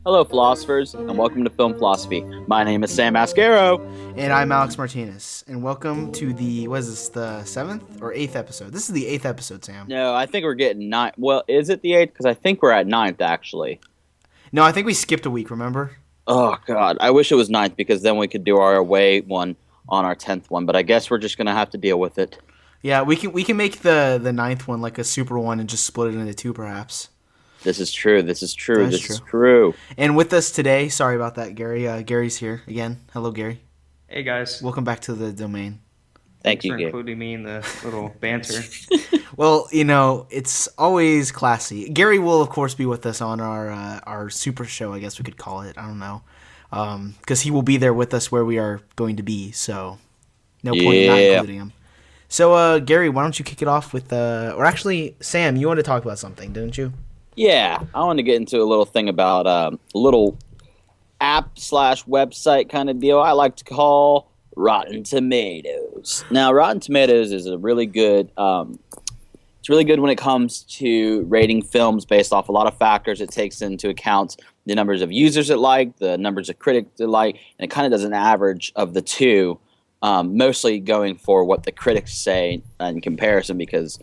Hello, philosophers, and welcome to Film Philosophy. My name is Sam Mascaro. And I'm Alex Martinez. And welcome to what is this, the 7th or 8th episode? This is the 8th episode, Sam. No, I think we're getting nine. Well, is it the 8th? Because I think we're at ninth, actually. No, I think we skipped a week, remember? Oh, God. I wish it was ninth, because then we could do our away one on our 10th one. But I guess we're just going to have to deal with it. Yeah, we can make the 9th one like a super one and just split it into two, perhaps. This is true. That's is true. And with us today, sorry about that, Gary. Gary's here again. Hello, Gary. Hey guys. Welcome back to the domain. Thanks for you, including me in the little banter. Well, it's always classy. Gary will, of course, be with us on our super show, I guess we could call it. I don't know. Because he will be there with us where we are going to be, so no point in not including him. So, Gary, why don't you kick it off with, or actually, Sam, you wanted to talk about something, didn't you? Yeah, I want to get into a little thing about a little app/website kind of deal I like to call Rotten Tomatoes. Now, Rotten Tomatoes is a really good. It's really good when it comes to rating films based off a lot of factors. It takes into account the numbers of users it like, the numbers of critics it like, and it kind of does an average of the two, mostly going for what the critics say in comparison, because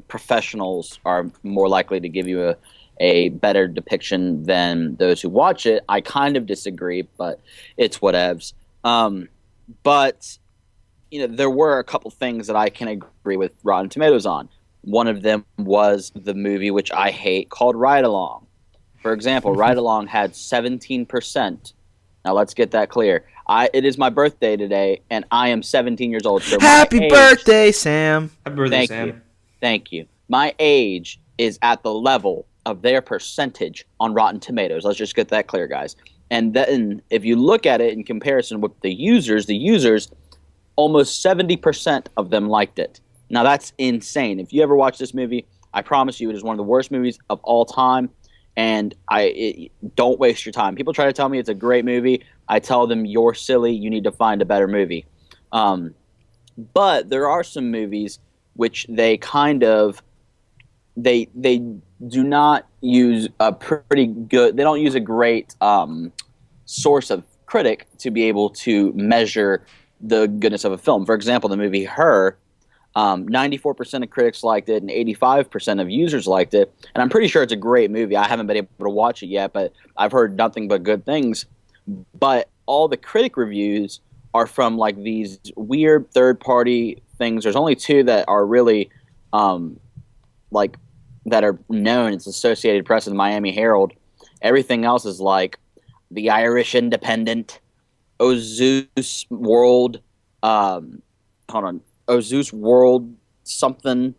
professionals are more likely to give you a better depiction than those who watch it. I kind of disagree, but it's whatevs. But there were a couple things that I can agree with Rotten Tomatoes on. One of them was the movie, which I hate, called Ride Along. For example, Ride Along had 17%. Now let's get that clear. It is my birthday today, and I am 17 years old. So Happy birthday, Sam! Happy birthday, Sam. Thank you. My age is at the level of their percentage on Rotten Tomatoes. Let's just get that clear, guys. And then if you look at it in comparison with the users, almost 70% of them liked it. Now, that's insane. If you ever watch this movie, I promise you it is one of the worst movies of all time. And don't waste your time. People try to tell me it's a great movie. I tell them, you're silly. You need to find a better movie. But there are some movies which they kind of they do not use a pretty good. They don't use a great source of critic to be able to measure the goodness of a film. For example, the movie Her, 94% of critics liked it and 85% of users liked it. And I'm pretty sure it's a great movie. I haven't been able to watch it yet, but I've heard nothing but good things. But all the critic reviews are from like these weird third-party things. There's only two that are really that are known. It's Associated Press and Miami Herald. Everything else is like the Irish Independent, Ozus World, Ozus World something,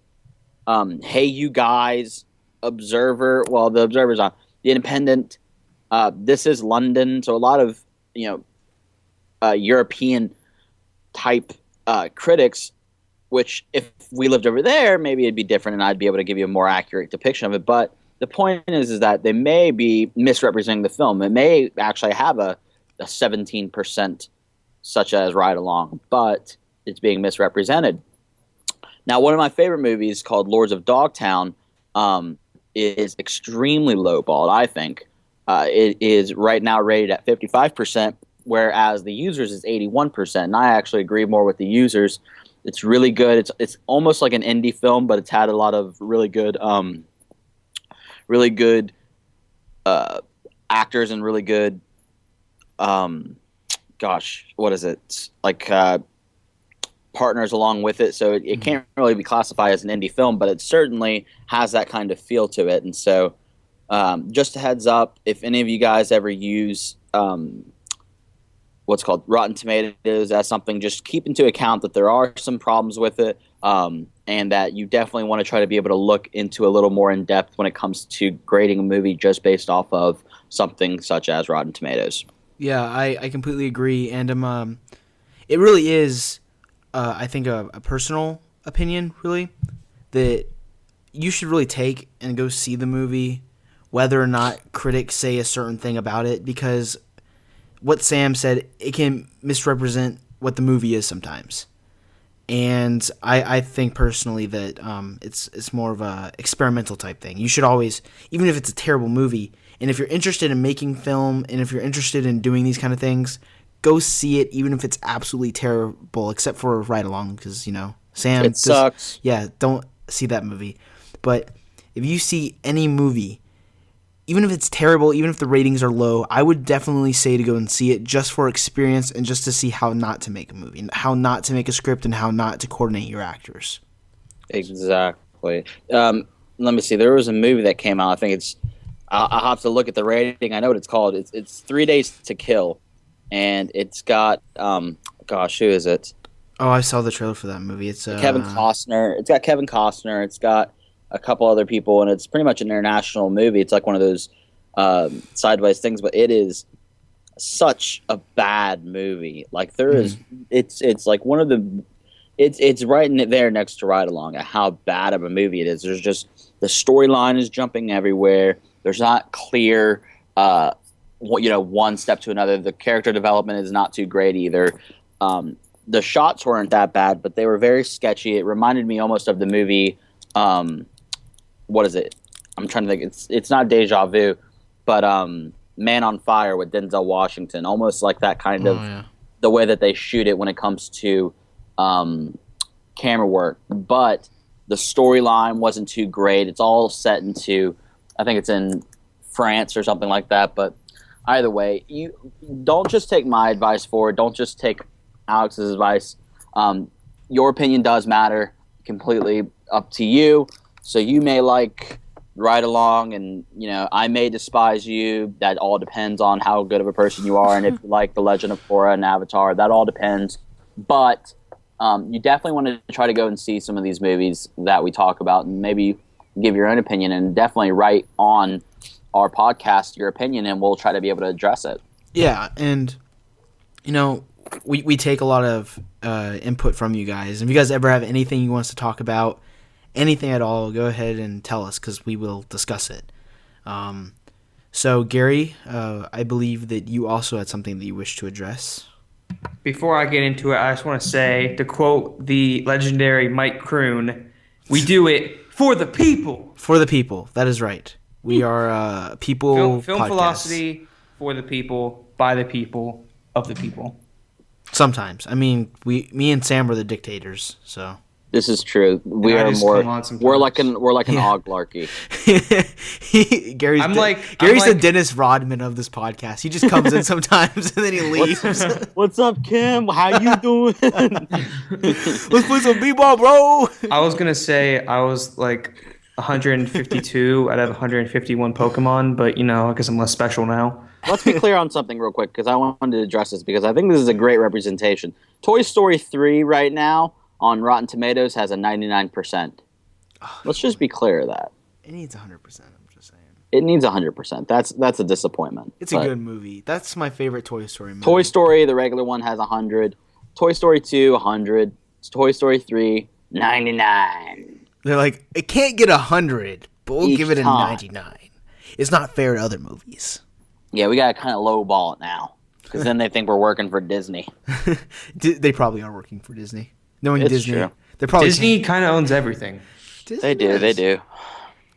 Hey You Guys, Observer. Well, the Observer's on the Independent. This is London, so a lot of European type critics. Which, if we lived over there, maybe it'd be different, and I'd be able to give you a more accurate depiction of it. But the point is that they may be misrepresenting the film. It may actually have a 17%, such as Ride Along, but it's being misrepresented. Now, one of my favorite movies, called Lords of Dogtown, is extremely lowballed, I think. It is right now rated at 55%, whereas the users is 81%. And I actually agree more with the users. It's really good. It's almost like an indie film, but it's had a lot of really good actors and really good what is it? Like partners along with it. So it can't really be classified as an indie film, but it certainly has that kind of feel to it. And so just a heads up, if any of you guys ever use what's called Rotten Tomatoes as something, just keep into account that there are some problems with it, and that you definitely want to try to be able to look into a little more in depth when it comes to grading a movie just based off of something such as Rotten Tomatoes. Yeah, I completely agree, and it really is, I think, a personal opinion, really, that you should really take and go see the movie, whether or not critics say a certain thing about it, because what Sam said, it can misrepresent what the movie is sometimes. And I think personally that it's more of a experimental type thing. You should always, even if it's a terrible movie, And if you're interested in making film, and if you're interested in doing these kind of things, go see it, even if it's absolutely terrible, except for Ride Along, because, Sam... It sucks. Yeah, don't see that movie. But if you see any movie, even if it's terrible, even if the ratings are low, I would definitely say to go and see it just for experience and just to see how not to make a movie, and how not to make a script, and how not to coordinate your actors. Exactly. Let me see. There was a movie that came out. I think it's... I'll have to look at the rating. I know what it's called. It's 3 Days to Kill. And it's got... gosh, who is it? Oh, I saw the trailer for that movie. It's Kevin Costner. It's got Kevin Costner. It's got a couple other people, and it's pretty much an international movie. It's like one of those sideways things, but it is such a bad movie. Like there is, it's like one of the, it's right in there next to Ride Along at how bad of a movie it is. There's just the storyline is jumping everywhere. There's not clear, one step to another. The character development is not too great either. The shots weren't that bad, but they were very sketchy. It reminded me almost of the movie. What is it? I'm trying to think. It's not Deja Vu, but Man on Fire with Denzel Washington. Almost like that kind of the way that they shoot it when it comes to camera work. But the storyline wasn't too great. It's all set into, I think it's in France or something like that. But either way, you don't just take my advice for it. Don't just take Alex's advice. Your opinion does matter. Completely up to you. So you may like Ride Along, and I may despise you. That all depends on how good of a person you are, and if you like The Legend of Korra and Avatar. That all depends. But you definitely want to try to go and see some of these movies that we talk about, and maybe give your own opinion, and definitely write on our podcast your opinion, and we'll try to be able to address it. Yeah, and we take a lot of input from you guys. If you guys ever have anything you want us to talk about, anything at all, go ahead and tell us, because we will discuss it. So, Gary, I believe that you also had something that you wish to address. Before I get into it, I just want to say, to quote the legendary Mike Croon, we do it for the people. For the people. That is right. We are people Film podcast. philosophy for the people, by the people, of the people. Sometimes. I mean, me and Sam are the dictators, so... This is true. We I are just more. come on sometimes. We're like an oglarchy. Gary's the Dennis Rodman of this podcast. He just comes in sometimes and then he leaves. What's up, Kim? How you doing? Let's play some b-ball, bro. I was going to say I was like 152 out of 151 Pokemon, but I guess I'm less special now. Let's be clear on something real quick, because I wanted to address this, because I think this is a great representation. Toy Story 3 right now on Rotten Tomatoes has a 99%. Let's just be clear of that. It needs 100%, I'm just saying. It needs 100%. That's a disappointment. It's a good movie. That's my favorite Toy Story movie. Toy Story, the regular one, has 100. Toy Story 2, 100. Toy Story 3, 99. They're like, it can't get 100, but we'll give it a time. 99. It's not fair to other movies. Yeah, we got to kind of lowball it now, because then they think we're working for Disney. They probably are working for Disney. Knowing It's Disney, true. they probably Disney kind of owns everything. They do.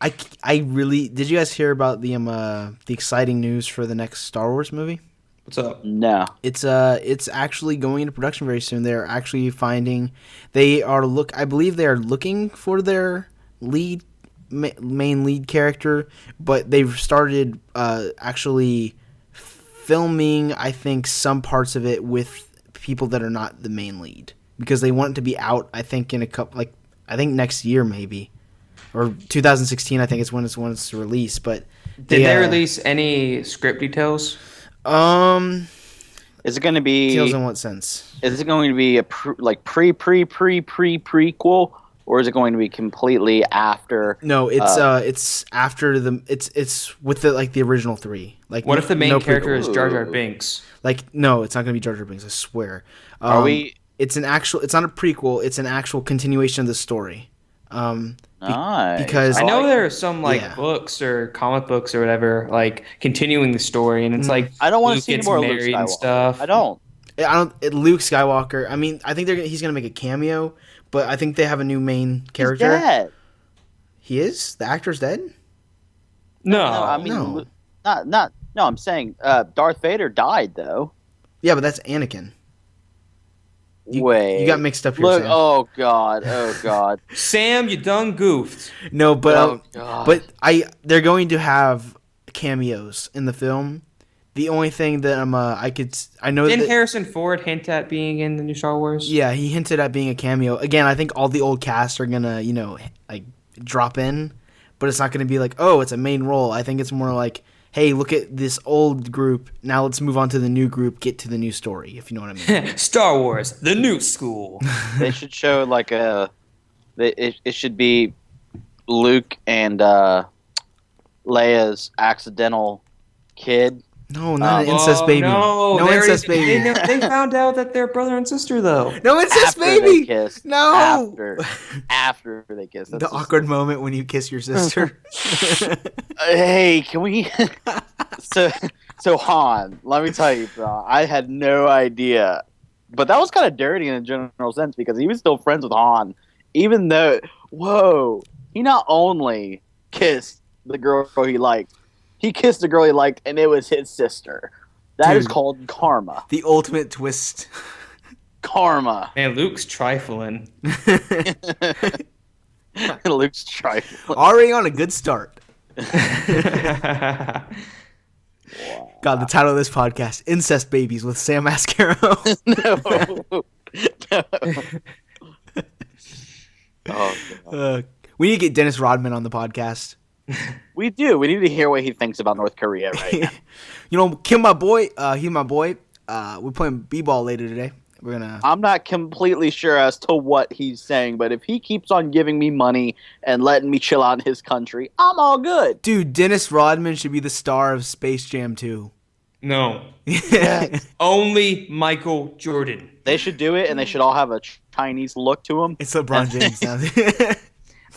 I really did. You guys hear about the exciting news for the next Star Wars movie? What's up? No. It's actually going into production very soon. They're actually I believe they are looking for their main lead character, but they've started actually filming, I think, some parts of it with people that are not the main lead, because they want it to be out, I think, in I think next year maybe, or 2016. I think it's when it's released. But Did they release any script details? Is it going to be? Details in what sense? Is it going to be a prequel, or is it going to be completely after? No, it's after it's with the original three. Like, what if the main character prequel. is Jar Jar Binks? Like, no, it's not going to be Jar Jar Binks. I swear. Are we? It's not a prequel. It's an actual continuation of the story. Nice. Because I know there are some books or comic books or whatever, like continuing the story, and it's like I don't want to Luke see any gets more Luke married and Skywalker. stuff. I don't. Luke Skywalker. I mean, I think he's going to make a cameo, but I think they have a new main character. He's dead. He is? The actor's dead? No, No, I mean, no. No, I'm saying Darth Vader died though. Yeah, but that's Anakin. Wait, you got mixed up here, Look, Sam. oh god. Sam, you done goofed. No, but Oh, God. they're going to have cameos in the film. The only thing that I know Didn't that Harrison Ford hint at being in the new Star Wars? yeah, he hinted at being a cameo. Again, I think all the old cast are gonna like drop in, but it's not gonna be like, oh, it's a main role. I think it's more like, hey, look at this old group. Now let's move on to the new group. Get to the new story, if you know what I mean. Star Wars, the new school. They should show like it should be Luke and Leia's accidental kid. No, not an incest baby. No, incest baby. They found out that they're brother and sister, though. No incest After baby. they kissed. No. After they kissed. That's The just- awkward moment when you kiss your sister. Hey, can we? so Han, let me tell you, bro. I had no idea, but that was kind of dirty in a general sense because he was still friends with Han, even though. Whoa, he not only kissed the girl he liked, he kissed the girl he liked, and it was his sister. That is Dude. called karma. The ultimate twist. Karma. Man, Luke's trifling. Luke's trifling. Already on a good start. God, the title of this podcast: Incest Babies with Sam Mascaro. No. Oh, God. We need to get Dennis Rodman on the podcast. We do. We need to hear what he thinks about North Korea right now. You know, Kim, my boy. He my boy. We're playing b-ball later today. We're gonna. I'm not completely sure as to what he's saying, but if he keeps on giving me money and letting me chill out in his country, I'm all good. Dude, Dennis Rodman should be the star of Space Jam 2. No. Yeah. Only Michael Jordan. They should do it, and they should all have a Chinese look to them. It's LeBron James now.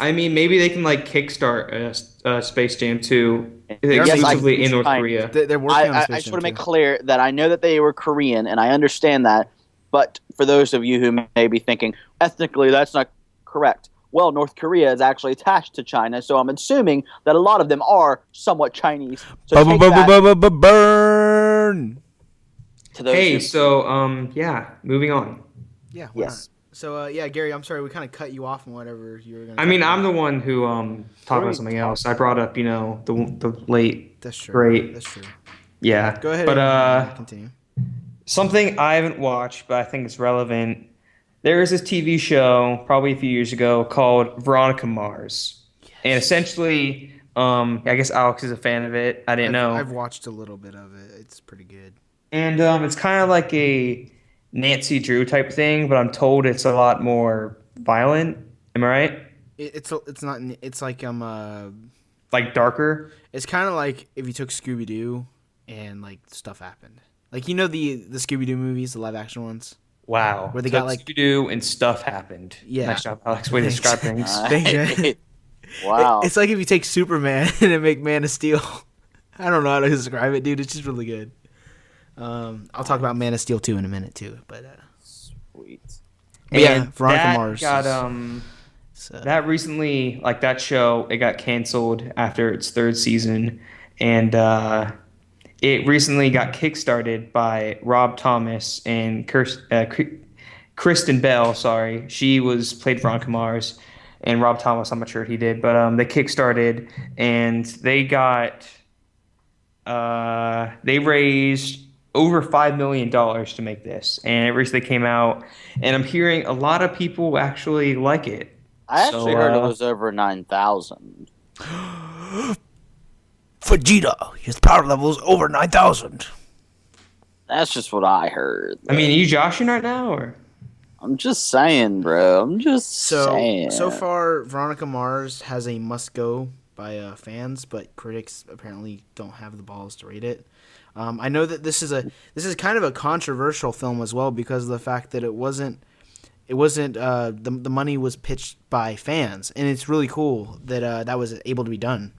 I mean, maybe they can like kickstart Space Jam 2 Yes, exclusively in North fine. Korea. They're working on I Space just Jam want to make 2. clear that I know that they were Korean, and I understand that. But for those of you who may be thinking, ethnically, that's not correct. Well, North Korea is actually attached to China, so I'm assuming that a lot of them are somewhat Chinese. So take that Burn. to those Hey, who- so yeah, moving on. Yeah. Why Yes. not? So yeah, Gary, I'm sorry we kind of cut you off on whatever you were gonna. I mean, talk I'm about. the one who talked about something else. I brought up, the late. That's true. Great. That's true. Yeah. Go ahead. But and continue. something I haven't watched, but I think it's relevant. There is this TV show, probably a few years ago, called Veronica Mars, and essentially, I guess Alex is a fan of it. I didn't know. I've watched a little bit of it. It's pretty good. And it's kind of like a Nancy Drew type thing, but I'm told it's a lot more violent. Am I right? It's not. It's like Like darker? It's kind of like if you took Scooby Doo and like stuff happened. Like the Scooby Doo movies, the live action ones. Wow. Where they got, like- Scooby-Doo and stuff happened. Yeah. Nice job, Alex. Way to describe things. Wow. It's like if you take Superman and make Man of Steel. I don't know how to describe it, dude. It's just really good. I'll talk about Man of Steel 2 in a minute too, but Sweet. yeah, And Veronica that Mars. got So, that recently, like that show, it got canceled after its third season, and it recently got kickstarted by Rob Thomas and Kristen Bell. Sorry, she played Veronica Mars, and Rob Thomas, I'm not sure what he did, but they kickstarted and they raised over $5 million to make this, and it recently came out, and I'm hearing a lot of people actually like it. I actually So, heard it was over 9,000. Vegeta, his power level is over 9,000. That's just what I heard. I mean, are you joshing right now, or? I'm just saying, bro. I'm just saying. So far, Veronica Mars has a must go by fans, but critics apparently don't have the balls to rate it. I know that this is kind of a controversial film as well because of the fact that it wasn't the money was pitched by fans, and it's really cool that that was able to be done.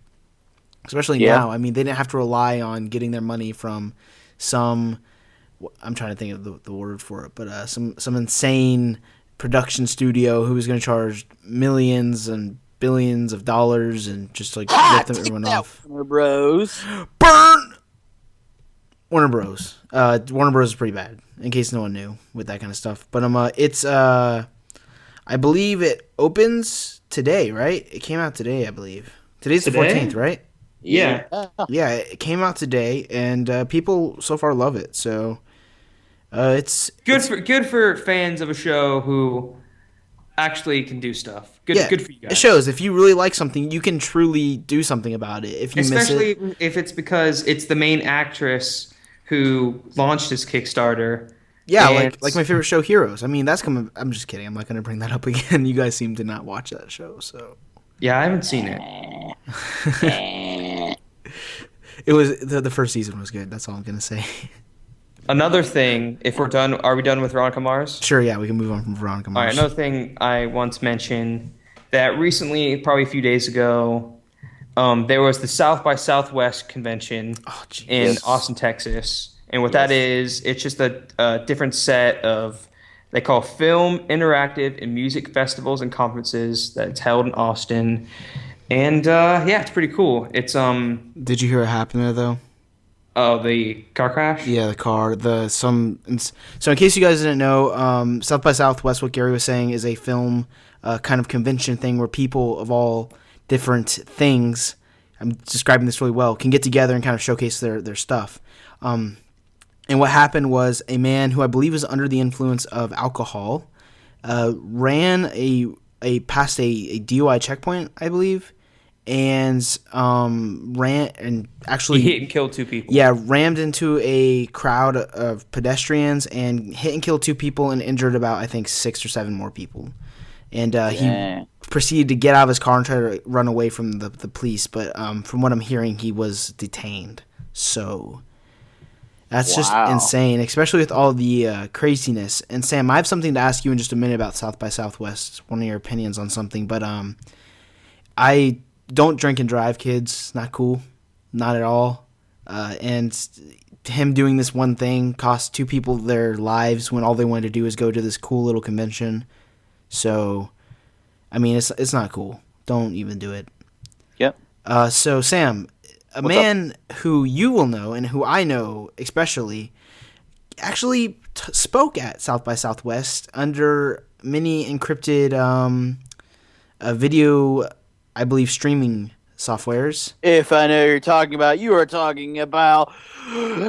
Especially now, I mean, they didn't have to rely on getting their money from some. I'm trying to think of the word for it, but some insane production studio who was going to charge millions and billions of dollars and just like rip everyone off. Bros. Burn. Warner Bros. Warner Bros. Is pretty bad, in case no one knew with that kind of stuff. But it's I believe it opens today, right? It came out today, I believe. Today's the 14th, right? Yeah. Yeah, it came out today, and people so far love it. So it's Good for fans of a show who actually can do stuff. Good for you guys. It shows if you really like something, you can truly do something about it. If you Especially miss it, if it's because it's the main actress who launched this Kickstarter. yeah, and like my favorite show, Heroes. I mean, that's coming. I'm just kidding. I'm not going to bring that up again. You guys seem to not watch that show, so yeah, I haven't seen it. it was the first season was good. That's all I'm going to say. Another thing, if we're done, are we done with Veronica Mars? Sure, yeah, we can move on from Veronica All right, Mars. another thing I once mentioned that recently, probably a few days ago, there was the South by Southwest convention in Austin, Texas. And what that is, it's just a different set of, they call film, interactive, and music festivals and conferences that's held in Austin. And yeah, it's pretty cool. It's Did you hear what happened there though? Oh, the car crash? Yeah, the car. So in case you guys didn't know, South by Southwest, what Gary was saying, is a film kind of convention thing where people of all different things, I'm describing this really well, can get together and kind of showcase their stuff. And what happened was a man who I believe was under the influence of alcohol ran past a DUI checkpoint, I believe, and ran and actually He hit and killed 2 people. Yeah, rammed into a crowd of pedestrians and hit and killed 2 people and injured about, I think, 6 or 7 more people. And he proceeded to get out of his car and try to run away from the police. But from what I'm hearing, he was detained. So that's just insane, especially with all the craziness. And Sam, I have something to ask you in just a minute about South by Southwest, one of your opinions on something. But I don't drink and drive, kids. Not cool. Not at all. And him doing this one thing cost 2 people their lives when all they wanted to do is go to this cool little convention. So, I mean, it's not cool. Don't even do it. Yep. So, Sam, What's man up? Who you will know and who I know especially actually spoke at South by Southwest under many encrypted video, I believe, streaming softwares. If I know you're talking about, you are talking about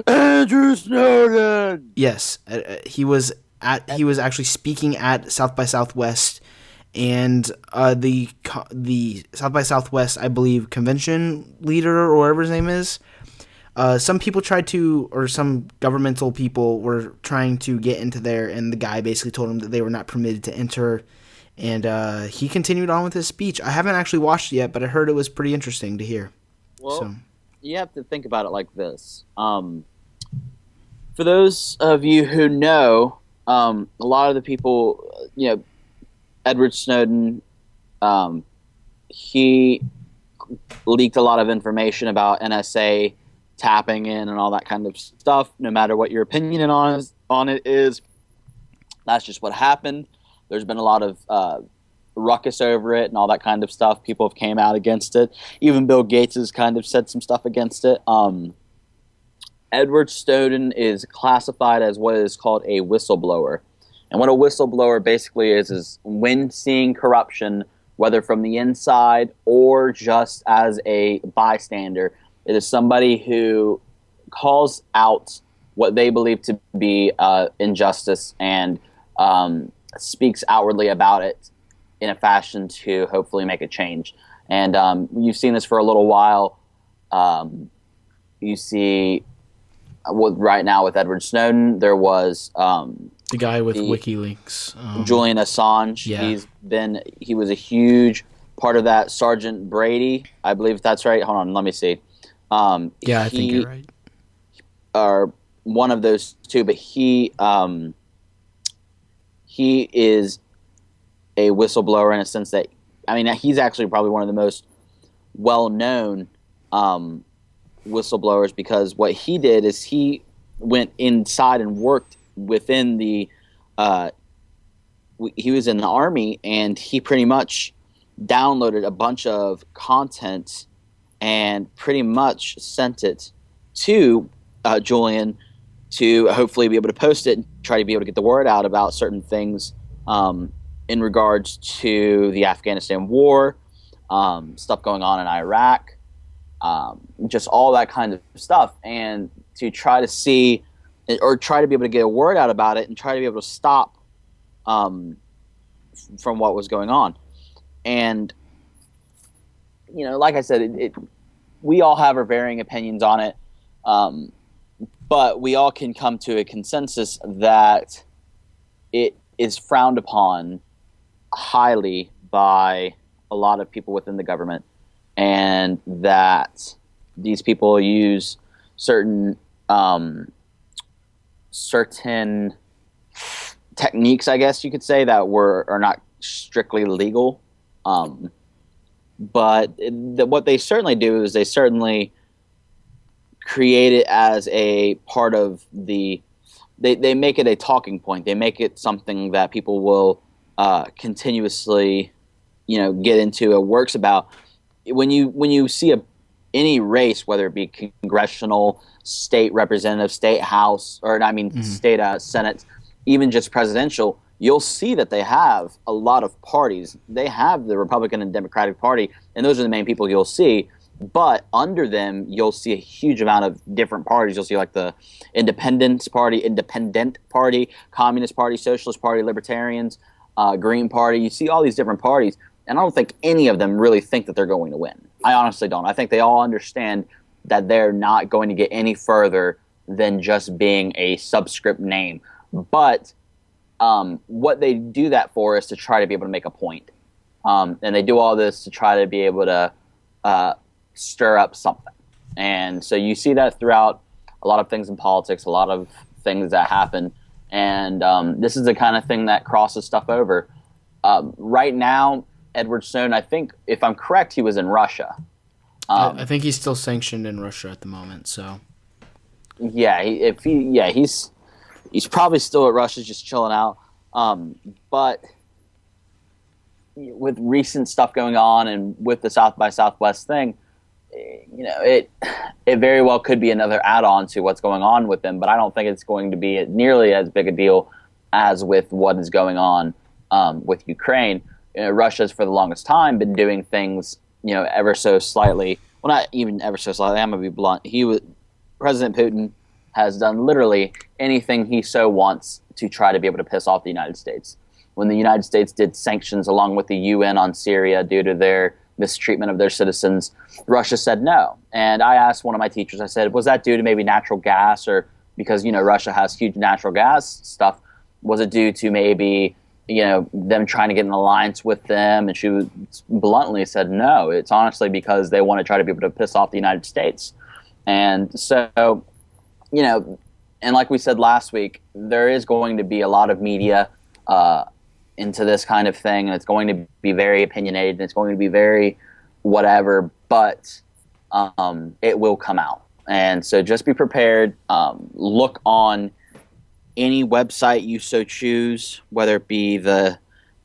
Andrew Snowden. Yes, he was actually speaking at South by Southwest, and the South by Southwest, I believe, convention leader or whatever his name is. Some people tried to, or some governmental people were trying to get into there, and the guy basically told them that they were not permitted to enter. And he continued on with his speech. I haven't actually watched it yet, but I heard it was pretty interesting to hear. Well, you have to think about it like this. For those of you who know, a lot of the people, Edward Snowden, he leaked a lot of information about NSA tapping in and all that kind of stuff. No matter what your opinion on it is, that's just what happened. There's been a lot of ruckus over it and all that kind of stuff. People have came out against it. Even Bill Gates has kind of said some stuff against it. Edward Snowden is classified as what is called a whistleblower. And what a whistleblower basically is when seeing corruption, whether from the inside or just as a bystander, it is somebody who calls out what they believe to be injustice and speaks outwardly about it in a fashion to hopefully make a change. And you've seen this for a little while. You see right now with Edward Snowden, there was the guy with WikiLeaks, Julian Assange. Yeah. He was a huge part of that. Sergeant Brady, I believe that's right. Hold on, let me see. Yeah, I think you're right. Or one of those two, but he is a whistleblower in a sense that, I mean, he's actually probably one of the most well-known whistleblowers, because what he did is he went inside and worked within the he was in the Army, and he pretty much downloaded a bunch of content and pretty much sent it to Julian, to hopefully be able to post it and try to be able to get the word out about certain things in regards to the Afghanistan war, stuff going on in Iraq, just all that kind of stuff, and to try to see or try to be able to get a word out about it and try to be able to stop from what was going on. And, you know, like I said, we all have our varying opinions on it, but we all can come to a consensus that it is frowned upon highly by a lot of people within the government, and that these people use certain techniques, I guess you could say, that are not strictly legal. But what they certainly do is they certainly create it as a part of they make it a talking point. They make it something that people will continuously, get into or works about. When you see any race, whether it be congressional, state representative, state house, state senate, even just presidential, you'll see that they have a lot of parties. They have the Republican and Democratic Party, and those are the main people you'll see. But under them, you'll see a huge amount of different parties. You'll see like the Independent Party, Communist Party, Socialist Party, Libertarians, Green Party. You see all these different parties, and I don't think any of them really think that they're going to win. I honestly don't. I think they all understand that they're not going to get any further than just being a subscript name. But what they do that for is to try to be able to make a point. And they do all this to try to be able to stir up something. And so you see that throughout a lot of things in politics, a lot of things that happen. And this is the kind of thing that crosses stuff over. Right now, Edward Snowden, I think, if I'm correct, he was in Russia. I think he's still sanctioned in Russia at the moment. So, he's probably still at Russia, just chilling out. But with recent stuff going on and with the South by Southwest thing, it very well could be another add-on to what's going on with them. But I don't think it's going to be nearly as big a deal as with what is going on with Ukraine. Russia's for the longest time been doing things, ever so slightly. Well, not even ever so slightly. I'm gonna be blunt. President Putin has done literally anything he so wants to try to be able to piss off the United States. When the United States did sanctions along with the UN on Syria due to their mistreatment of their citizens, Russia said no. And I asked one of my teachers, I said, was that due to maybe natural gas, or because, Russia has huge natural gas stuff? Was it due to maybe, them trying to get an alliance with them? And she bluntly said, no, it's honestly because they want to try to be able to piss off the United States. And so, and like we said last week, there is going to be a lot of media into this kind of thing, and it's going to be very opinionated, and it's going to be very whatever, but it will come out. And so just be prepared. Look on any website you so choose, whether it be the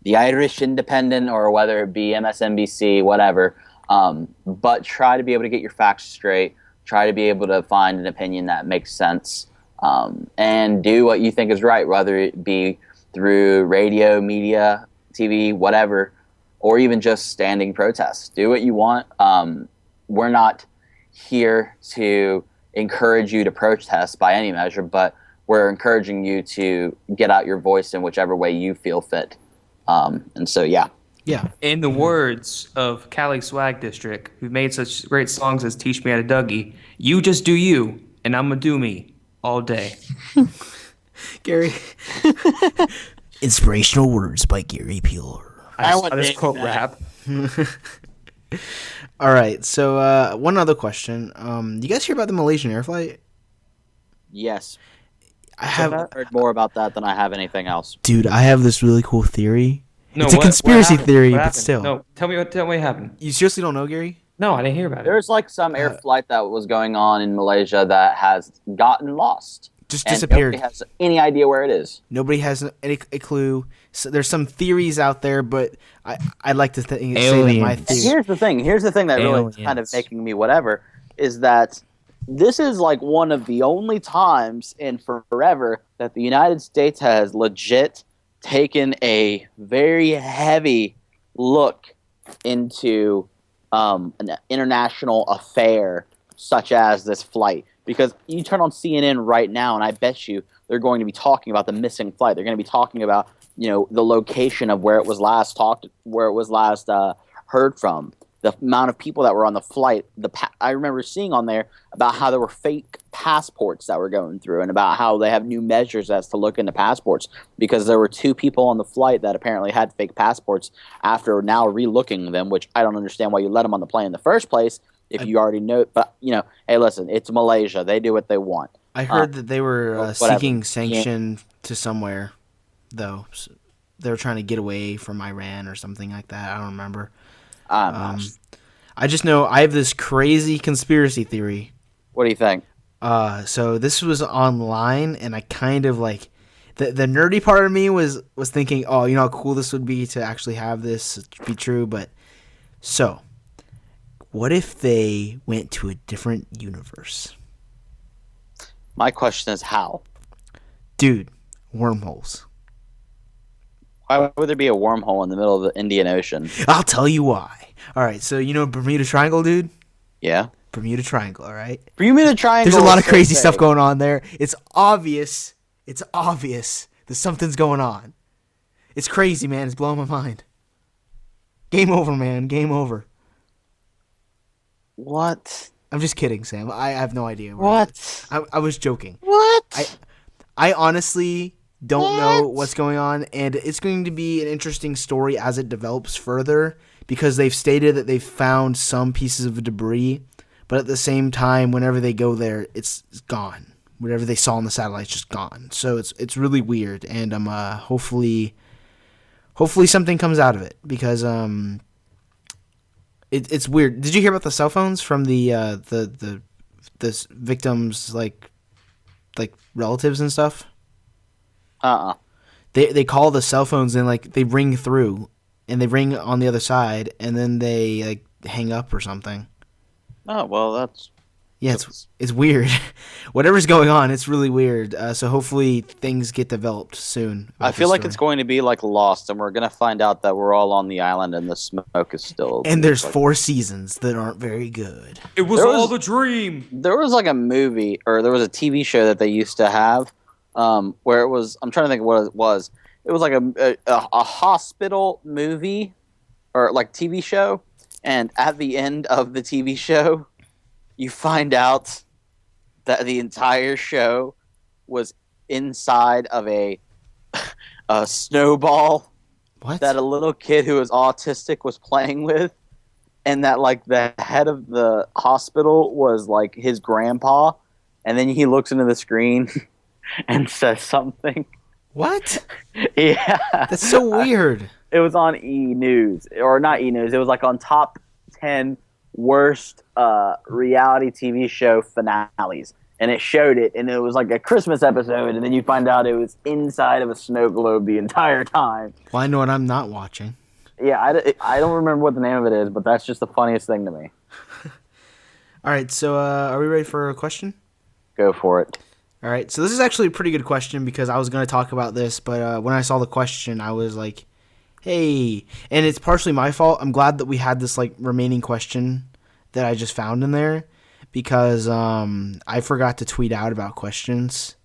Irish Independent or whether it be MSNBC, whatever, but try to be able to get your facts straight. Try to be able to find an opinion that makes sense, and do what you think is right, whether it be through radio, media, TV, whatever, or even just standing protests. Do what you want. We're not here to encourage you to protest by any measure, but we're encouraging you to get out your voice in whichever way you feel fit. And so, yeah. Yeah. In the words of Cali Swag District, who made such great songs as Teach Me How to Dougie, you just do you, and I'm going to do me all day. Gary. Inspirational words by Gary Peeler. I just quote rap. All right. So one other question. You guys hear about the Malaysian air flight? Yes. I have heard more about that than I have anything else. Dude, I have this really cool theory. No, it's a conspiracy theory, what but happened? still. No, tell me what happened. You seriously don't know, Gary? No, I didn't hear about it. There's like some air flight that was going on in Malaysia that has gotten lost. Just and disappeared. Nobody has any idea where it is. Nobody has a clue. So there's some theories out there, but I'd like to say that my Aliens. theory. And here's the thing that really is kind of making me whatever is that this is like one of the only times in forever that the United States has legit taken a very heavy look into an international affair such as this flight. Because you turn on CNN right now, and I bet you they're going to be talking about the missing flight. They're going to be talking about, the location of where it was last heard from, the amount of people that were on the flight. I remember seeing on there about how there were fake passports that were going through, and about how they have new measures as to look into passports, because there were 2 people on the flight that apparently had fake passports after now relooking them, which I don't understand why you let them on the plane in the first place if you already know. But, hey, listen, it's Malaysia. They do what they want. I heard that they were seeking sanction to somewhere, though. So they were trying to get away from Iran or something like that. I don't remember. I just know I have this crazy conspiracy theory. What do you think? So this was online, and I kind of like the nerdy part of me was thinking, oh, you know how cool this would be to actually have this be true. But so, what if they went to a different universe? My question is how? Dude, wormholes. Why would there be a wormhole in the middle of the Indian Ocean? I'll tell you why. All right, so Bermuda Triangle, dude? Yeah. Bermuda Triangle, all right? Bermuda Triangle. There's a lot of crazy stuff going on there. It's obvious that something's going on. It's crazy, man. It's blowing my mind. Game over, man. Game over. What? I'm just kidding, Sam. I have no idea. What? I was joking. What? I honestly don't know what's going on, and it's going to be an interesting story as it develops further, because they've stated that they've found some pieces of debris, but at the same time, whenever they go there, it's gone. Whatever they saw on the satellite's just gone. So it's really weird, and hopefully something comes out of it, because it's weird. Did you hear about the cell phones from the victims, like relatives and stuff? They call the cell phones, and like they ring through, and they ring on the other side, and then they like hang up or something. Oh, well, that's it's weird. Whatever's going on, it's really weird. So hopefully things get developed soon. I feel like it's going to be like Lost, and we're going to find out that we're all on the island and the smoke is still. And there's 4 seasons that aren't very good. It was all the dream. There was like a movie, or there was a TV show that they used to have, where it was. I'm trying to think of what it was. It was like a hospital movie, or like TV show, and at the end of the TV show, you find out that the entire show was inside of a snowball that a little kid who was autistic was playing with, and that like the head of the hospital was like his grandpa, and then he looks into the screen and says something. What? Yeah. That's so weird. It was on E! News, or not E! News. It was like on top 10 worst reality TV show finales, and it showed it, and it was like a Christmas episode, and then you find out it was inside of a snow globe the entire time. Well, I know what I'm not watching. Yeah, I don't remember what the name of it is, but that's just the funniest thing to me. All right, so are we ready for a question? Go for it. All right, so this is actually a pretty good question, because I was going to talk about this, but when I saw the question, I was like, hey, and it's partially my fault. I'm glad that we had this like remaining question that I just found in there, because I forgot to tweet out about questions.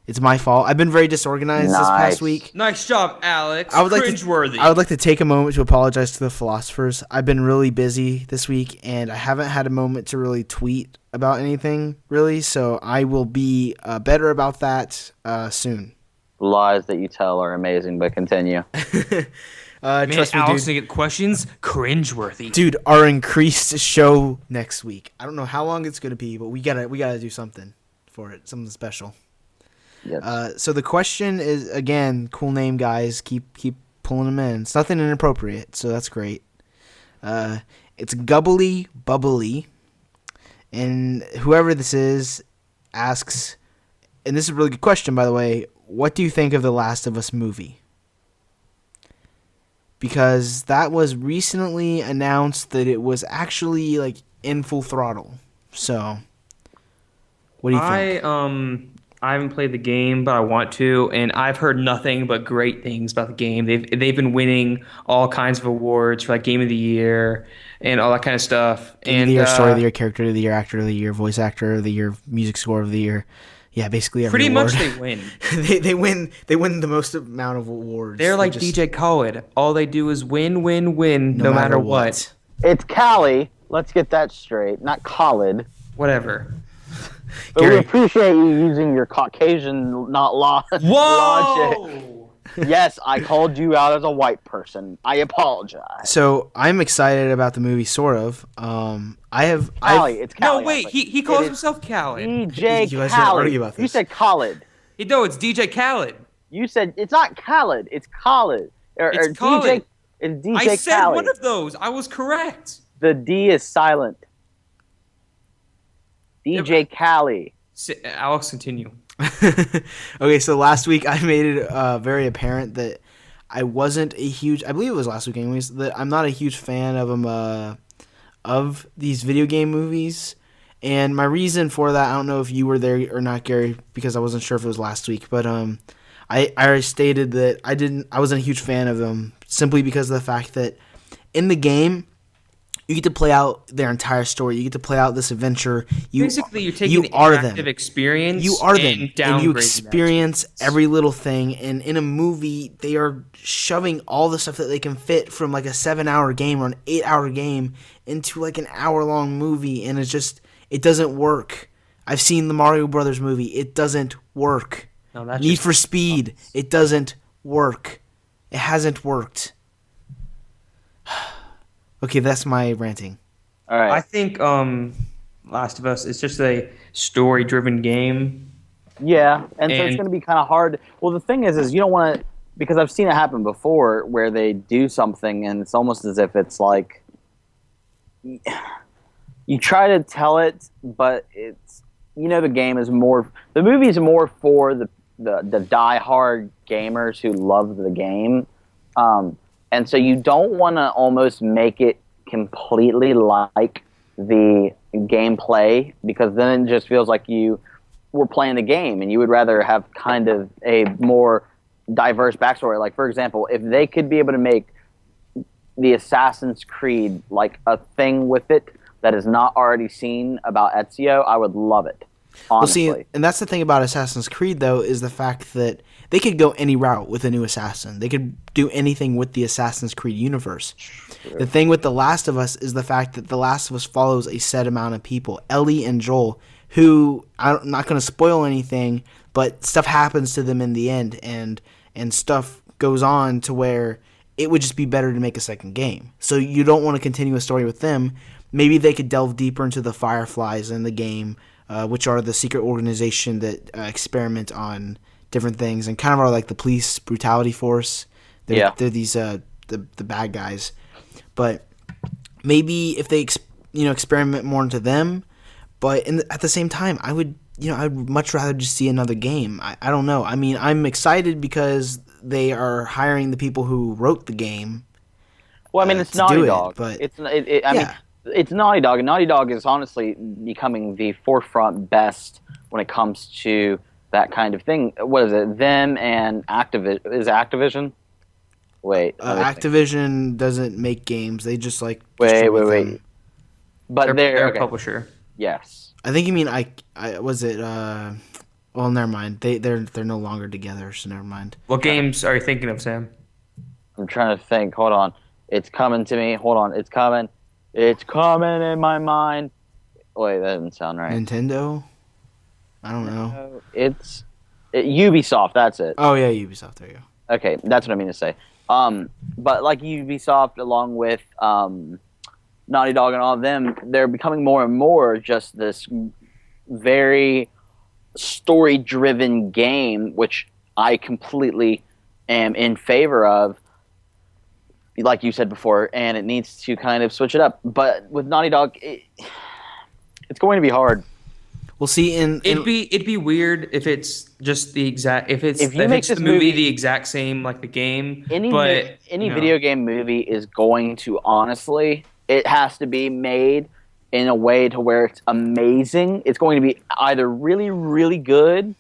It's my fault. I've been very disorganized this past week. Nice job, Alex. Cringeworthy. I would like to take a moment to apologize to the philosophers. I've been really busy this week, and I haven't had a moment to really tweet about anything, really, so I will be better about that soon. Lies that you tell are amazing, but continue. Man, trust me, Alex, dude. to get questions, cringeworthy. Dude, our increased show next week. I don't know how long it's gonna be, but we gotta do something for it, something special. Yes. So the question is, again, cool name, guys. Keep pulling them in. It's nothing inappropriate, so that's great. It's Gubbly Bubbly, and whoever this is asks, and this is a really good question, by the way. What do you think of the Last of Us movie? Because that was recently announced that it was actually like in full throttle. So What do you think? I haven't played the game, but I want to, and I've heard nothing but great things about the game. They've been winning all kinds of awards for like Game of the Year and all that kind of stuff. Game of the And year, story of the year, character of the year, actor of the year, voice actor of the year, music score of the year. Yeah, basically every pretty award. much they win. they win. They win the most amount of awards. They're like just, DJ Khaled. All they do is win, win, win, no matter what. It's Callie. Let's get that straight. Not Khaled. Whatever. But we Gary. appreciate you using your Caucasian logic. Whoa! Yes, I called you out as a white person. I apologize. So I'm excited about the movie, sort of. I've Callie, it's Callie. No, wait. He calls himself Khaled. DJ You guys are arguing Khaled. about this. You said Khaled. No, it's DJ Khaled. You said it's not Khaled. It's Khaled. It's Khaled. DJ. It's DJ I said Khaled. one of those. I was correct. The D is silent. DJ Khaled. Alex, continue. Okay, so last week I made it very apparent that I wasn't a huge. I believe it was last week, anyways. That I'm not a huge fan of these video game movies, and my reason for that, I don't know if you were there or not, Gary, because I wasn't sure if it was last week. But I already stated that I wasn't a huge fan of them simply because of the fact that in the game, you get to play out their entire story. You get to play out this adventure. Basically, you're taking the are interactive them. experience. You are them, and you downgrading experience every little thing. And in a movie, they are shoving all the stuff that they can fit from like a 7-hour game or an 8-hour game into like an hour-long movie, and it doesn't work. I've seen the Mario Brothers movie. It doesn't work. No, that's Need just for Speed. It doesn't work. It hasn't worked. Okay, that's my ranting. All right. I think Last of Us is just a story-driven game. Yeah, and so it's And- going to be kind of hard. Well, the thing is you don't want to, because I've seen it happen before where they do something and it's almost as if it's like you try to tell it, but it's the game is more, the movie is more for the die-hard gamers who love the game, and so you don't want to almost make it completely like the gameplay, because then it just feels like you were playing the game, and you would rather have kind of a more diverse backstory. Like, for example, if they could be able to make the Assassin's Creed like a thing with it that is not already seen about Ezio, I would love it. Honestly. Well, see, and that's the thing about Assassin's Creed, though, is the fact that they could go any route with a new assassin. They could do anything with the Assassin's Creed universe. Sure. The thing with The Last of Us is the fact that The Last of Us follows a set amount of people, Ellie and Joel, who, I'm not going to spoil anything, but stuff happens to them in the end, and stuff goes on to where it would just be better to make a second game. So you don't want to continue a story with them. Maybe they could delve deeper into the Fireflies in the game, which are the secret organization that experiment on different things and kind of are like the police brutality force. They're these the bad guys. But maybe if they experiment more into them, but at the same time, I'd much rather just see another game. I don't know. I mean, I'm excited because they are hiring the people who wrote the game. Well, I mean, it's Naughty Dog, but I mean, it's Naughty Dog, and Naughty Dog is honestly becoming the forefront best when it comes to that kind of thing. What is it? Them and Activision. Is it Activision? Wait. Activision doesn't make games. They just like wait. them. But they're okay. a publisher. Yes. I think you mean I was it. Well, never mind. They're no longer together, so never mind. What games are you thinking of, Sam? I'm trying to think. Hold on. It's coming to me. Hold on. It's coming. It's coming in my mind. Wait, that doesn't sound right. Nintendo? I don't know. It's Ubisoft. That's it. Oh yeah, Ubisoft. There you go. Okay, that's what I mean to say. But like Ubisoft, along with Naughty Dog and all of them, they're becoming more and more just this very story-driven game, which I completely am in favor of, like you said before, and it needs to kind of switch it up. But with Naughty Dog, it's going to be hard. We'll see. It'd be weird if it's just the exact if it's this movie the exact same like the game. Any video game movie is going to, honestly, it has to be made in a way to where it's amazing. It's going to be either really, really good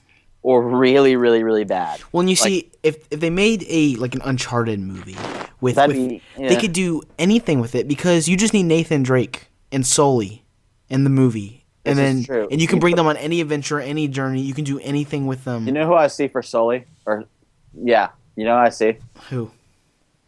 or really, really, really bad. Well, and you see, if they made an Uncharted movie with That'd they could do anything with it because you just need Nathan Drake and Sully in the movie, and This is then true. and you can bring them on any adventure, any journey. You can do anything with them. You know who I see for Sully? You know who I see? Who?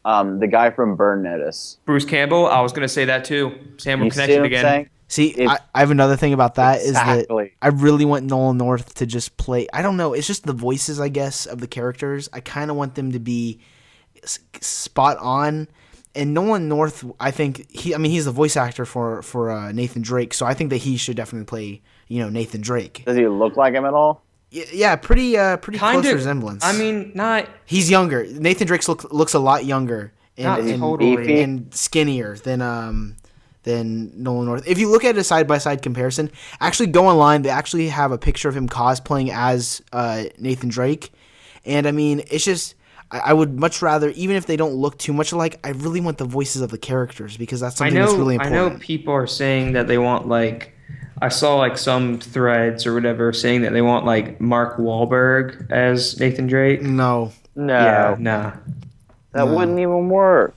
The guy from Burn Notice. Bruce Campbell. I was gonna say that too. Sam, we're You see connected what I'm again. saying? See, I have another thing about that is Exactly. that I really want Nolan North to just play. I don't know. It's just the voices, I guess, of the characters. I kind of want them to be spot on. And Nolan North, I think he's the voice actor for Nathan Drake, so I think that he should definitely play Nathan Drake. Does he look like him at all? Yeah, pretty Kind close of resemblance. I mean, not He's younger. Nathan Drake looks a lot younger not and totally. beefy. and skinnier than Nolan North. If you look at a side-by-side comparison, actually go online. They actually have a picture of him cosplaying as Nathan Drake. And, I mean, it's just... I would much rather, even if they don't look too much alike, I really want the voices of the characters because that's something that's really I important. know people are saying that they want I saw some threads or whatever saying that they want Mark Wahlberg as Nathan Drake. No. No. Yeah, nah. That wouldn't even work.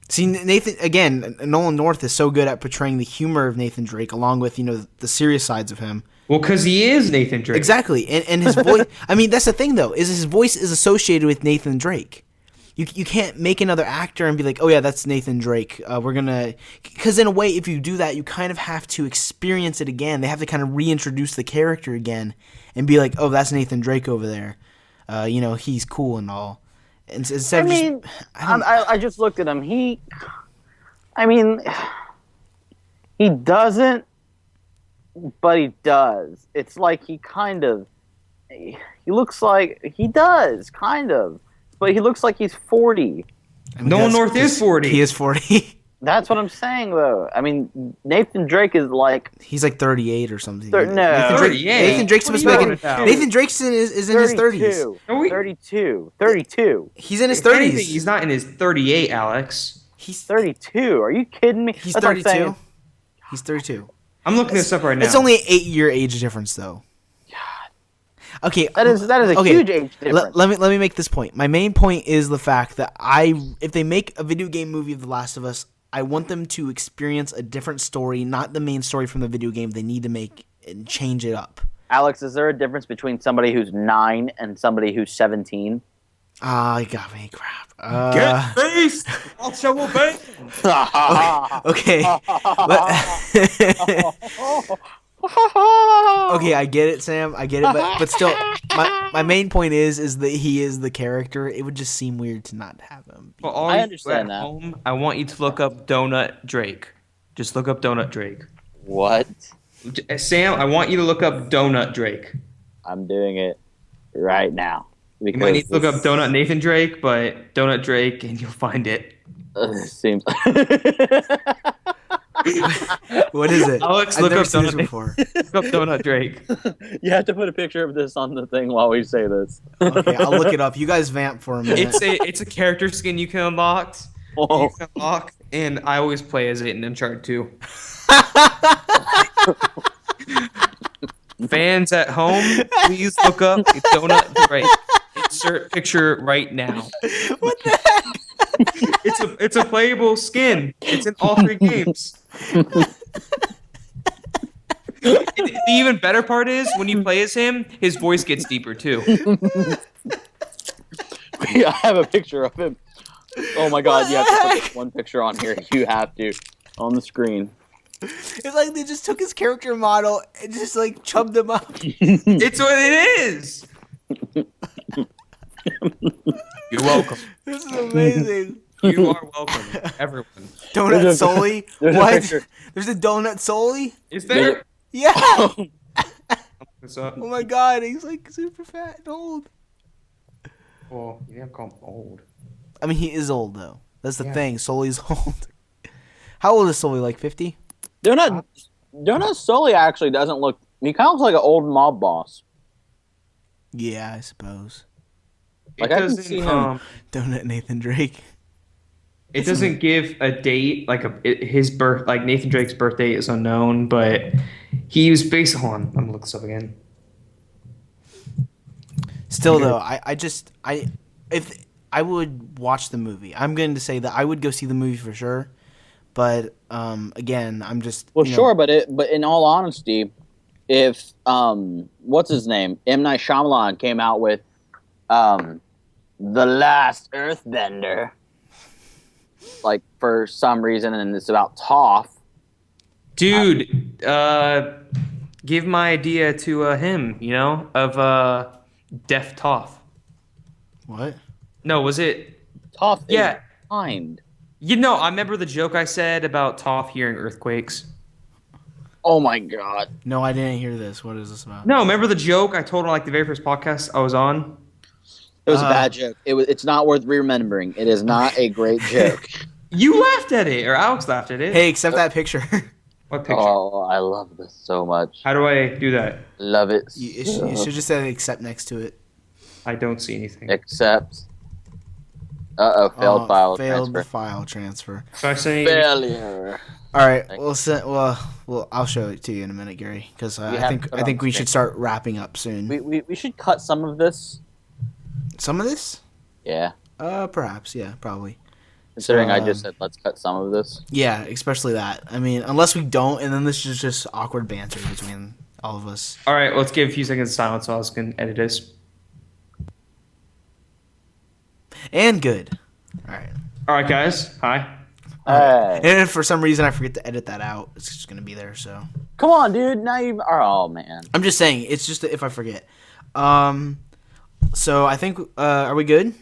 See, Nathan, again, Nolan North is so good at portraying the humor of Nathan Drake along with, the serious sides of him. Well, because he is Nathan Drake. Exactly, and his voice. I mean, that's the thing, though, is his voice is associated with Nathan Drake. You can't make another actor and be like, oh yeah, that's Nathan Drake. We're gonna, because in a way, if you do that, you kind of have to experience it again. They have to kind of reintroduce the character again and be like, oh, that's Nathan Drake over there. He's cool and all. And instead I just looked at him. He doesn't, but he does. It's like he looks like he does, kind of, but he looks like he's 40. Nolan North is 40. He is 40. That's what I'm saying, though. I mean, Nathan Drake is like He's like 38 or something. No. Nathan Drake's supposed to be What are you talking about? Nathan Drake is in his 30s. 32. He's in his If anything, 30s. he's not in his 38, Alex. He's 32. Are you kidding me? He's That's what I'm 32. saying. He's 32. I'm looking this up right now. It's only an 8-year age difference, though. Okay, That is a okay, huge age difference. Let me make this point. My main point is the fact that if they make a video game movie of The Last of Us, I want them to experience a different story, not the main story from the video game. They need to make and change it up. Alex, is there a difference between somebody who's 9 and somebody who's 17? You got me. Crap. Get face! I'll show a bang! Okay. Okay, I get it, Sam. I get it, but still, my main point is that he is the character. It would just seem weird to not have him. For all I you understand at that. home, I want you to look up Donut Drake. Just look up Donut Drake. What? Sam, I want you to look up Donut Drake. I'm doing it right now. You might need to look up Donut Nathan Drake, but Donut Drake, and you'll find it. Seems. What is it? Alex, I've look never up seen this Donut. before. Look up Donut Drake. You have to put a picture of this on the thing while we say this. Okay, I'll look it up. You guys vamp for a minute. It's a character skin you can unlock. Oh. You can unlock, and I always play as it in Uncharted 2. Fans at home, please look up Donut Drake. Insert picture right now. What the heck? It's a playable skin. It's in all 3 games. The even better part is when you play as him, his voice gets deeper too. I have a picture of him. Oh my god, you have to put this one picture on here. You have to. On the screen. It's like they just took his character model and just like chubbed him up. It's what it is. You're welcome. This is amazing. You are welcome, everyone. Donut There's a- Sully? there's a What? picture. There's a Donut Sully? Is there? Yeah. What's up? Oh my god, he's like super fat and old. Well, you didn't call him old. I mean, he is old though. That's the Yeah. thing. Sully's old. How old is Sully? Like 50? Donut Sully actually doesn't look. He kind of looks like an old mob boss. Yeah, I suppose. Like, I can doesn't, see him. Donut Nathan Drake. It doesn't give a date, like his birth, like Nathan Drake's birthday is unknown, but he was based. Hold on, I'm gonna look this up again. Still though, if I would watch the movie, I'm going to say that I would go see the movie for sure. But again, I'm just sure, but in all honesty, if what's his name, M. Night Shyamalan came out with The Last Earthbender, like for some reason, and it's about Toph. Dude, give my idea to him, of Deaf Toph. What? No, was it? Toph Yeah. is kind. I remember the joke I said about Toph hearing earthquakes. Oh my god. No, I didn't hear this. What is this about? No, remember the joke I told on like the very first podcast I was on? It was a bad joke. It's not worth remembering. It is not a great joke. You laughed at it, or Alex laughed at it. Hey, except that picture. What picture? Oh, I love this so much. How do I do that? Love it. You should just say "except" next to it. I don't see anything. Except. Failed file transfer. File transfer. So I say Failure. All right. Well, I'll show it to you in a minute, Gary, because I think we should start wrapping up soon. We should cut some of this. Some of this? Yeah. Perhaps. Yeah, probably. Considering I just said let's cut some of this. Yeah, especially that. I mean, unless we don't, and then this is just awkward banter between all of us. All right, let's give a few seconds of silence so I can edit this. And good. All right. All right, guys. Hi. Hey. And if for some reason I forget to edit that out, it's just gonna be there. So. Come on, dude. Now you. Oh man. I'm just saying. It's just if I forget. So I think. Are we good?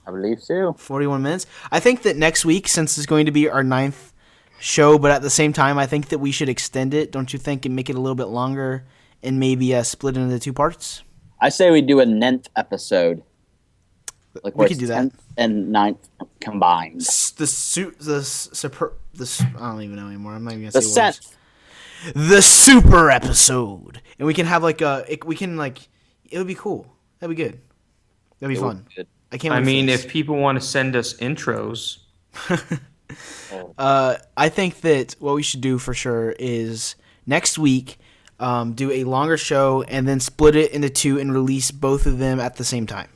I believe so. 41 minutes. I think that next week, since it's going to be our 9th show, but at the same time, I think that we should extend it. Don't you think, and make it a little bit longer, and maybe split it into 2 parts? I say we do a 9th episode. Like we could do that. 10th and 9th combined. I don't even know anymore. I'm not even gonna say The words. 10th. The super episode, and we can have like it would be cool. That'd be good. That'd be fun. I can't. I wait mean, for this. if people want to send us intros, I think that what we should do for sure is next week do a longer show and then split it into 2 and release both of them at the same time.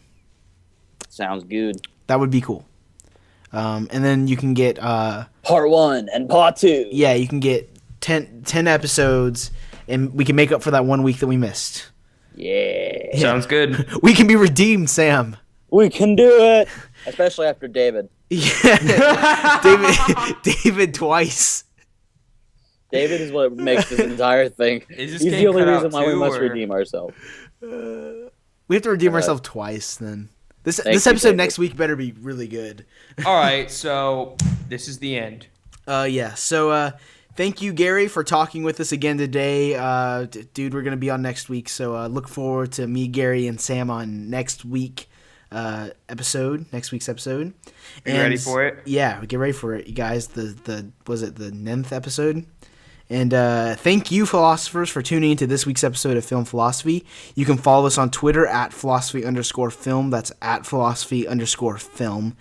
Sounds good. That would be cool. And then you can get Part 1 and Part 2. Yeah, you can get 10 episodes, and we can make up for that 1 week that we missed. Yeah. sounds good. We can be redeemed, Sam. We can do it. Especially after David. Yeah, David twice. David is what makes this entire thing. Is this He's getting the only cut out reason why we too, must or- redeem ourselves. We have to redeem ourselves twice. Then this you, episode David. next week better be really good. All right, so this is the end. Yeah. So thank you, Gary, for talking with us again today. Dude, we're gonna be on next week, so look forward to me, Gary, and Sam on next week's episode. You ready for it? Yeah, get ready for it, you guys. Was it the 9th episode? And thank you, philosophers, for tuning into this week's episode of Film Philosophy. You can follow us on Twitter at philosophy_film. That's at philosophy_film.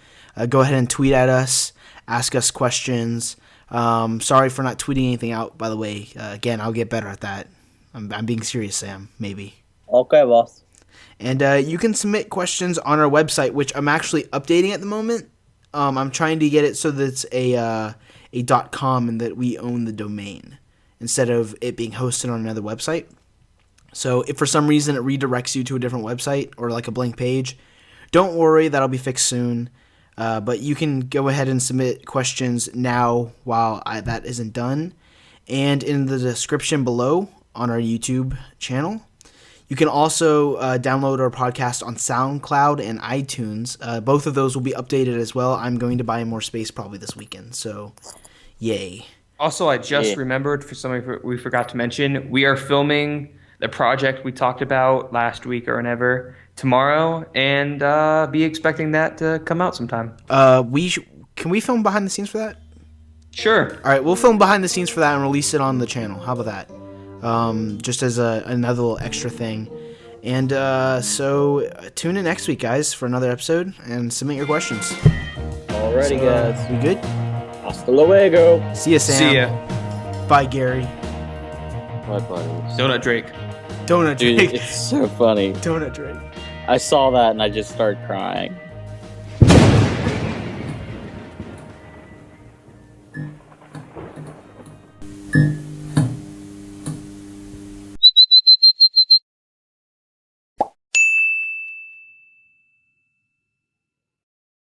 Go ahead and tweet at us. Ask us questions. Sorry for not tweeting anything out, by the way. Again, I'll get better at that. I'm being serious, Sam. Maybe. Okay, boss. And you can submit questions on our website, which I'm actually updating at the moment. I'm trying to get it so that it's a .com and that we own the domain instead of it being hosted on another website. So if for some reason it redirects you to a different website or like a blank page, don't worry, that'll be fixed soon. But you can go ahead and submit questions now while that isn't done. And in the description below on our YouTube channel, you can also download our podcast on SoundCloud and iTunes. Both of those will be updated as well. I'm going to buy more space probably this weekend, so yay. Also, I just remembered for something we forgot to mention. We are filming the project we talked about last week or whenever tomorrow, and be expecting that to come out sometime. Can we film behind the scenes for that? Sure. All right, we'll film behind the scenes for that and release it on the channel. How about that? Just as another little extra thing. And so tune in next week, guys, for another episode and submit your questions. Alrighty, guys. We good? Hasta luego. See ya, Sam. See ya. Bye, Gary. Bye, buddies. Donut Drake. Donut Dude, Drake. it's so funny. Donut Drake. I saw that and I just started crying.